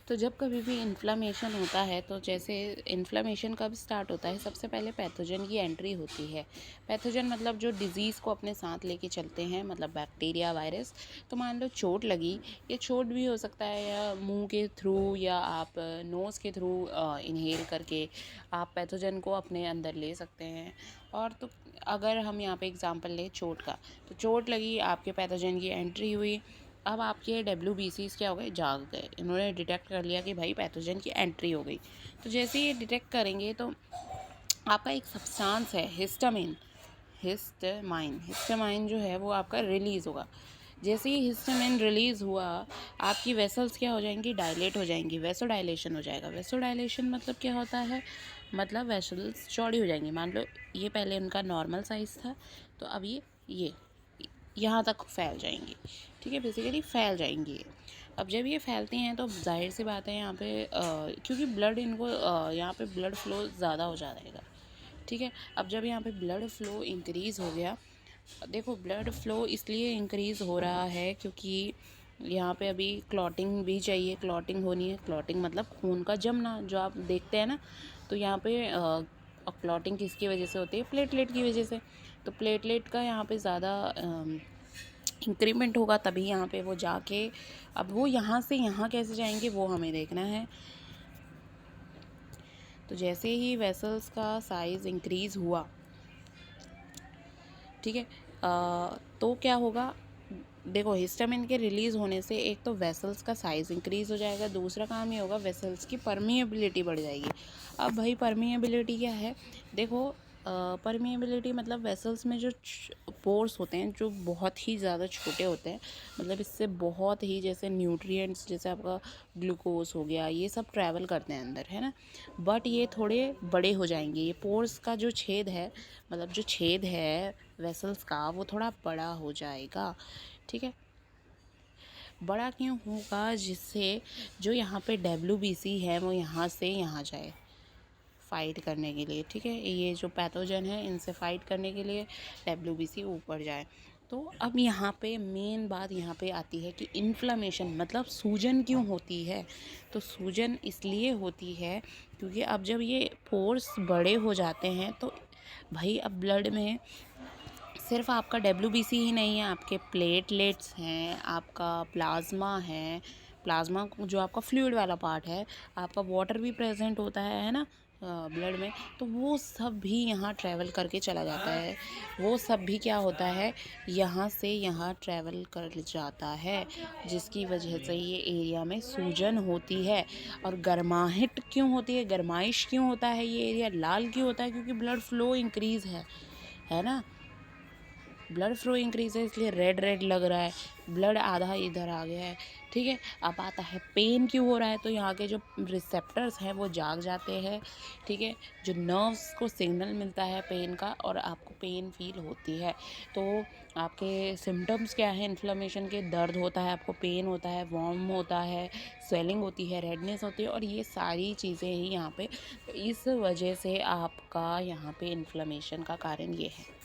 तो जब कभी भी इन्फ्लामेशन होता है तो जैसे इन्फ्लामेशन कब स्टार्ट होता है, सबसे पहले पैथोजन की एंट्री होती है। पैथोजन मतलब जो डिज़ीज़ को अपने साथ लेके चलते हैं, मतलब बैक्टीरिया, वायरस। तो मान लो चोट लगी, ये चोट भी हो सकता है या मुंह के थ्रू या आप नोज़ के थ्रू इनहेल करके आप पैथोजन को अपने अंदर ले सकते हैं। और तो अगर हम यहाँ पे एग्जांपल लें चोट का, तो चोट लगी, आपके पैथोजन की एंट्री हुई। अब आपके WBCs क्या हो गए, जाग गए, इन्होंने डिटेक्ट कर लिया कि भाई पैथोजन की एंट्री हो गई। तो जैसे ये डिटेक्ट करेंगे तो आपका एक सब्सटेंस है हिस्टामाइन जो है वो आपका रिलीज़ होगा। जैसे ही हिस्टामाइन रिलीज़ हुआ, आपकी वेसल्स क्या हो जाएंगी, डायलेट हो जाएंगी, वेसो डायलेशन हो जाएगा। वेसो डायलेशन मतलब क्या होता है, मतलब वेसल्स चौड़ी हो जाएंगी। मान लो ये पहले उनका नॉर्मल साइज़ था, तो अब ये यहाँ तक फैल जाएंगी। ठीक है, बेसिकली फैल जाएंगी ये। अब जब ये फैलती हैं तो जाहिर सी बात है यहाँ पे क्योंकि ब्लड इनको यहाँ पे ब्लड फ्लो ज़्यादा हो जाएगा। ठीक है, अब जब यहाँ पे ब्लड फ्लो इंक्रीज़ हो गया, देखो ब्लड फ्लो इसलिए इंक्रीज़ हो रहा है क्योंकि यहाँ पे अभी क्लॉटिंग भी चाहिए, क्लॉटिंग होनी है। क्लॉटिंग मतलब खून का जमना, जो आप देखते हैं ना। तो यहाँ पे क्लॉटिंग किसकी वजह से होती है, प्लेटलेट की वजह से। तो प्लेटलेट का यहाँ पे ज़्यादा इंक्रीमेंट होगा, तभी यहाँ पे वो जाके, अब वो यहाँ से यहाँ कैसे जाएंगे वो हमें देखना है। तो जैसे ही वेसल्स का साइज़ इंक्रीज़ हुआ, ठीक है, तो क्या होगा, देखो हिस्टामिन के रिलीज़ होने से एक तो वेसल्स का साइज़ इंक्रीज़ हो जाएगा, दूसरा काम ये होगा वेसल्स की परमिएबिलिटी बढ़ जाएगी। अब भाई परमिएबिलिटी क्या है, देखो परमिएबिलिटी मतलब वेसल्स में जो पोर्स होते हैं जो बहुत ही ज़्यादा छोटे होते हैं, मतलब इससे बहुत ही जैसे न्यूट्रिएंट्स, जैसे आपका ग्लूकोज हो गया, ये सब ट्रैवल करते हैं अंदर, है ना। बट ये थोड़े बड़े हो जाएंगे, ये पोर्स का जो छेद है, मतलब जो छेद है वेसल्स का, वो थोड़ा बड़ा हो जाएगा। ठीक है, बड़ा क्यों होगा, जिससे जो यहाँ पे WBC है वो यहाँ से यहाँ जाए फ़ाइट करने के लिए। ठीक है, ये जो पैथोजन है इनसे फ़ाइट करने के लिए WBC ऊपर जाए। तो अब यहाँ पे मेन बात यहाँ पे आती है कि इन्फ्लामेशन मतलब सूजन क्यों होती है। तो सूजन इसलिए होती है क्योंकि अब जब ये पोर्स बड़े हो जाते हैं तो भाई अब ब्लड में सिर्फ आपका WBC ही नहीं है, आपके प्लेटलेट्स हैं, आपका प्लाज्मा है। प्लाज्मा जो आपका फ्लूइड वाला पार्ट है, आपका वाटर भी प्रेजेंट होता है ना ब्लड में। तो वो सब भी यहाँ ट्रैवल करके चला जाता है, वो सब भी क्या होता है, यहाँ से यहाँ ट्रैवल कर जाता है, जिसकी वजह से ये एरिया में सूजन होती है। और गर्माहट क्यों होती है, गर्माइश क्यों होता है, ये एरिया लाल क्यों होता है, क्योंकि ब्लड फ्लो इंक्रीज़ है ना। ब्लड फ्लो इंक्रीज है इसलिए रेड रेड लग रहा है, ब्लड आधा इधर आ गया है। ठीक है, अब आता है पेन क्यों हो रहा है, तो यहाँ के जो रिसेप्टर्स हैं वो जाग जाते हैं। ठीक है, जो नर्व्स को सिग्नल मिलता है पेन का, और आपको पेन फील होती है। तो आपके सिम्टम्स क्या हैं इन्फ्लेमेशन के, दर्द होता है, आपको पेन होता है, वॉर्म होता है, स्वेलिंग होती है, रेडनेस होती है, और ये सारी चीज़ें ही यहाँ पे, इस वजह से आपका यहाँ पे इन्फ्लेमेशन का कारण ये है।